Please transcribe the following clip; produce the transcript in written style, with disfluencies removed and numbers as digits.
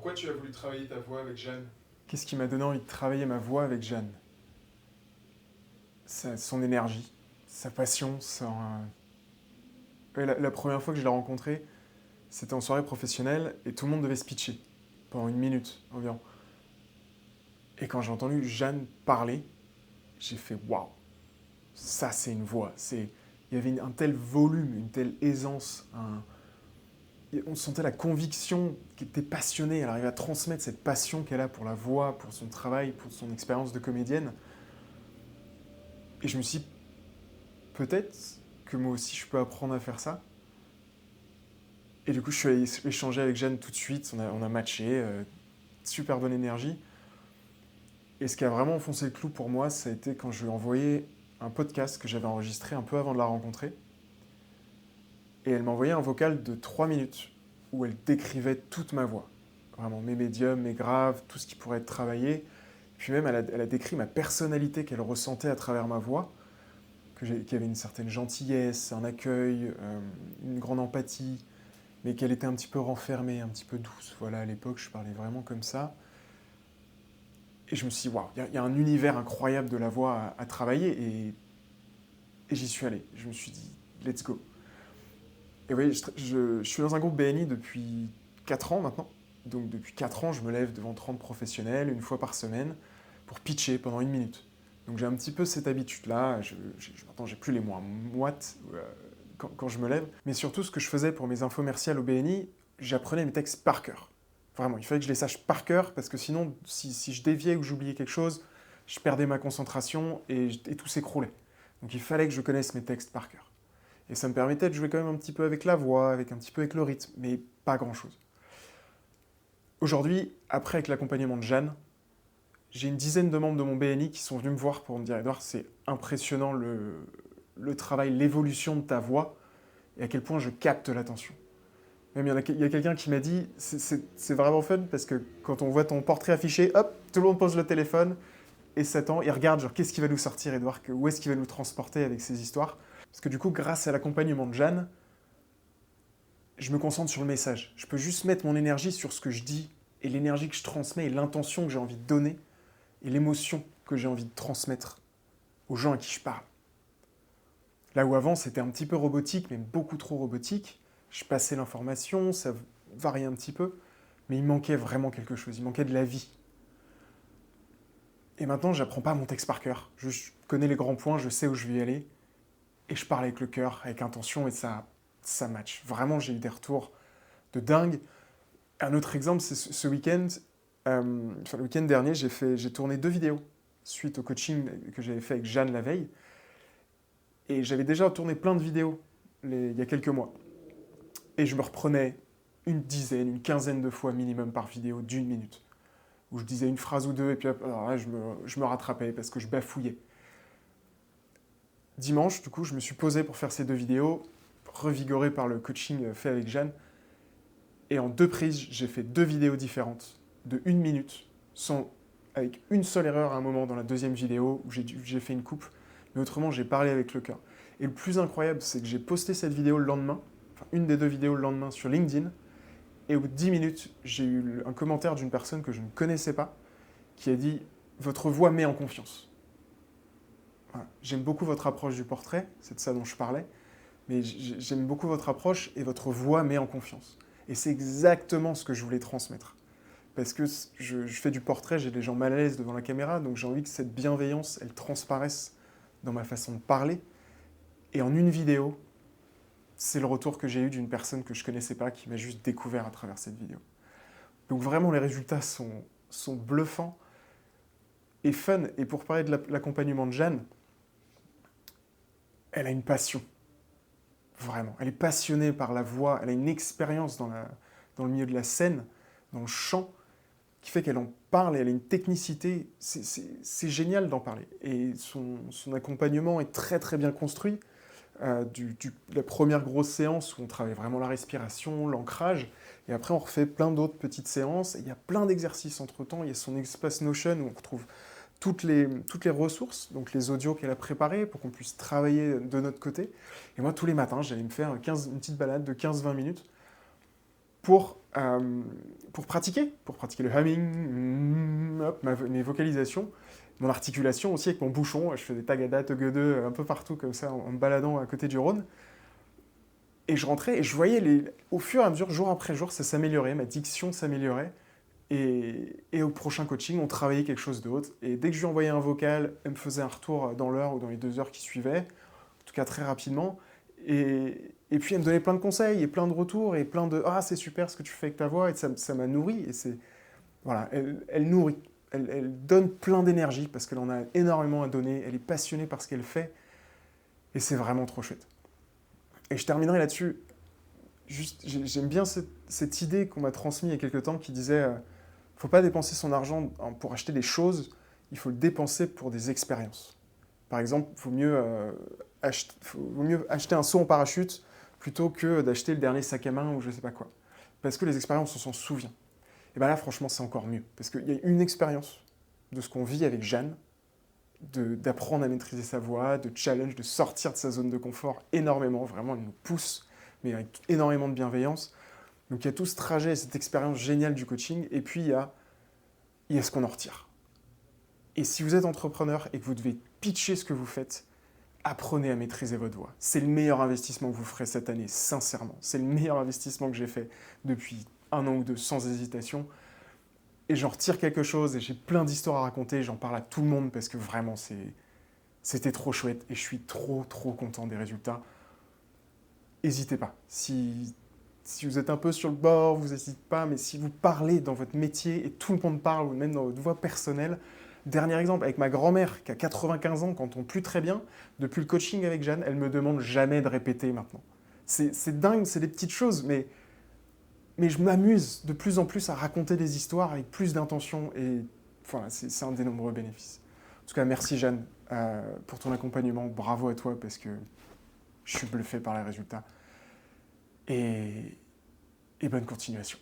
Pourquoi tu as voulu travailler ta voix avec Jeanne? Qu'est-ce qui m'a donné envie de travailler ma voix avec Jeanne? Son énergie, sa passion. La première fois que je l'ai rencontrée, c'était en soirée professionnelle et tout le monde devait se pitcher pendant 1 minute environ. Et quand j'ai entendu Jeanne parler, j'ai fait waouh, ça c'est une voix. Il y avait un tel volume, une telle aisance, on sentait la conviction qu'elle était passionnée, elle arrivait à transmettre cette passion qu'elle a pour la voix, pour son travail, pour son expérience de comédienne. Et je me suis dit, peut-être que moi aussi je peux apprendre à faire ça. Et du coup, je suis allé échanger avec Jeanne tout de suite, on a matché, super bonne énergie. Et ce qui a vraiment enfoncé le clou pour moi, ça a été quand je lui ai envoyé un podcast que j'avais enregistré un peu avant de la rencontrer. Et elle m'a envoyé un vocal de 3 minutes où elle décrivait toute ma voix. Vraiment, mes médiums, mes graves, tout ce qui pourrait être travaillé. Puis même, elle a décrit ma personnalité qu'elle ressentait à travers ma voix, qu'il y avait une certaine gentillesse, un accueil, une grande empathie, mais qu'elle était un petit peu renfermée, un petit peu douce. Voilà, à l'époque, je parlais vraiment comme ça. Et je me suis dit, waouh, il y a un univers incroyable de la voix à travailler, et j'y suis allé. Je me suis dit, let's go. Et oui, je suis dans un groupe BNI depuis 4 ans maintenant. Donc depuis 4 ans, je me lève devant 30 professionnels, une fois par semaine, pour pitcher pendant 1 minute. Donc j'ai un petit peu cette habitude-là. Maintenant, j'ai plus les mots moites quand je me lève. Mais surtout, ce que je faisais pour mes infomerciales au BNI, j'apprenais mes textes par cœur. Vraiment, il fallait que je les sache par cœur, parce que sinon, si je déviais ou que j'oubliais quelque chose, je perdais ma concentration et tout s'écroulait. Donc il fallait que je connaisse mes textes par cœur. Et ça me permettait de jouer quand même un petit peu avec la voix, avec un petit peu avec le rythme, mais pas grand-chose. Aujourd'hui, après avec l'accompagnement de Jeanne, j'ai une dizaine de membres de mon BNI qui sont venus me voir pour me dire « Edouard, c'est impressionnant le travail, l'évolution de ta voix et à quel point je capte l'attention. » Même il y a quelqu'un qui m'a dit « C'est vraiment fun parce que quand on voit ton portrait affiché, hop, tout le monde pose le téléphone et s'attend, et regarde genre qu'est-ce qui va nous sortir Edouard, où est-ce qu'il va nous transporter avec ces histoires ?» Parce que du coup, grâce à l'accompagnement de Jeanne, je me concentre sur le message. Je peux juste mettre mon énergie sur ce que je dis, et l'énergie que je transmets, et l'intention que j'ai envie de donner, et l'émotion que j'ai envie de transmettre aux gens à qui je parle. Là où avant, c'était un petit peu robotique, mais beaucoup trop robotique. Je passais l'information, ça variait un petit peu, mais il manquait vraiment quelque chose, il manquait de la vie. Et maintenant, j'apprends pas mon texte par cœur. Je connais les grands points, je sais où je vais y aller, et je parle avec le cœur, avec intention, et ça match. Vraiment, j'ai eu des retours de dingue. Un autre exemple, c'est ce week-end, le week-end dernier, j'ai tourné 2 vidéos suite au coaching que j'avais fait avec Jeanne la veille. Et j'avais déjà tourné plein de vidéos il y a quelques mois. Et je me reprenais une dizaine, une quinzaine de fois minimum par vidéo d'1 minute. Où je disais une phrase ou deux, et puis alors là, je me rattrapais parce que je bafouillais. Dimanche, du coup, je me suis posé pour faire ces 2 vidéos, revigoré par le coaching fait avec Jeanne. Et en 2 prises, j'ai fait 2 vidéos différentes de 1 minute, avec une seule erreur à un moment dans la deuxième vidéo où j'ai fait une coupe. Mais autrement, j'ai parlé avec le cœur. Et le plus incroyable, c'est que j'ai posté cette vidéo le lendemain, enfin une des 2 vidéos le lendemain sur LinkedIn. Et au bout de 10 minutes, j'ai eu un commentaire d'une personne que je ne connaissais pas qui a dit « Votre voix met en confiance ». Voilà. J'aime beaucoup votre approche du portrait, c'est de ça dont je parlais, mais j'aime beaucoup votre approche et votre voix met en confiance. Et c'est exactement ce que je voulais transmettre. Parce que je fais du portrait, j'ai des gens mal à l'aise devant la caméra, donc j'ai envie que cette bienveillance, elle transparaisse dans ma façon de parler. Et en une vidéo, c'est le retour que j'ai eu d'une personne que je ne connaissais pas, qui m'a juste découvert à travers cette vidéo. Donc vraiment, les résultats sont bluffants et fun. Et pour parler de l'accompagnement de Jeanne, elle a une passion. Vraiment. Elle est passionnée par la voix, elle a une expérience dans le milieu de la scène, dans le chant, qui fait qu'elle en parle et elle a une technicité. C'est génial d'en parler. Et son accompagnement est très très bien construit. La première grosse séance où on travaille vraiment la respiration, l'ancrage, et après on refait plein d'autres petites séances, et il y a plein d'exercices entre-temps. Il y a son espace Notion où on retrouve toutes les ressources, donc les audios qu'elle a préparés pour qu'on puisse travailler de notre côté. Et moi, tous les matins, j'allais me faire une petite balade de 15-20 minutes pour pratiquer le humming, hop, mes vocalisations, mon articulation aussi avec mon bouchon. Je faisais tagada, tegede, un peu partout comme ça, en me baladant à côté du Rhône. Et je rentrais et je voyais, au fur et à mesure, jour après jour, ça s'améliorait, ma diction s'améliorait. Et au prochain coaching, on travaillait quelque chose d'autre. Et dès que je lui envoyais un vocal, elle me faisait un retour dans l'heure ou dans les 2 heures qui suivaient, en tout cas très rapidement. Et puis elle me donnait plein de conseils et plein de retours et plein de «Ah, c'est super ce que tu fais avec ta voix» et ça m'a nourri. Et voilà, elle nourrit, elle donne plein d'énergie parce qu'elle en a énormément à donner, elle est passionnée par ce qu'elle fait et c'est vraiment trop chouette. Et je terminerai là-dessus. Juste, j'aime bien cette idée qu'on m'a transmise il y a quelques temps qui disait faut pas dépenser son argent pour acheter des choses, il faut le dépenser pour des expériences. Par exemple, vaut mieux acheter un saut en parachute plutôt que d'acheter le dernier sac à main ou je sais pas quoi. Parce que les expériences, on s'en souvient. Et bien là, franchement, c'est encore mieux. Parce qu'il y a une expérience de ce qu'on vit avec Jeanne, d'apprendre à maîtriser sa voix, de challenge, de sortir de sa zone de confort énormément. Vraiment, elle nous pousse, mais avec énormément de bienveillance. Donc il y a tout ce trajet, cette expérience géniale du coaching, et puis il y a ce qu'on en retire. Et si vous êtes entrepreneur et que vous devez pitcher ce que vous faites, apprenez à maîtriser votre voix. C'est le meilleur investissement que vous ferez cette année, sincèrement. C'est le meilleur investissement que j'ai fait depuis 1 an ou 2, sans hésitation. Et j'en retire quelque chose, et j'ai plein d'histoires à raconter, j'en parle à tout le monde, parce que vraiment, c'était trop chouette, et je suis trop, trop content des résultats. N'hésitez pas. Si vous êtes un peu sur le bord, vous n'hésitez pas, mais si vous parlez dans votre métier, et tout le monde parle, ou même dans votre voix personnelle, dernier exemple, avec ma grand-mère qui a 95 ans, quand on pue très bien, depuis le coaching avec Jeanne, elle me demande jamais de répéter maintenant. C'est dingue, c'est des petites choses, mais je m'amuse de plus en plus à raconter des histoires avec plus d'intention, et voilà, c'est un des nombreux bénéfices. En tout cas, merci Jeanne pour ton accompagnement, bravo à toi, parce que je suis bluffé par les résultats. Et bonne continuation.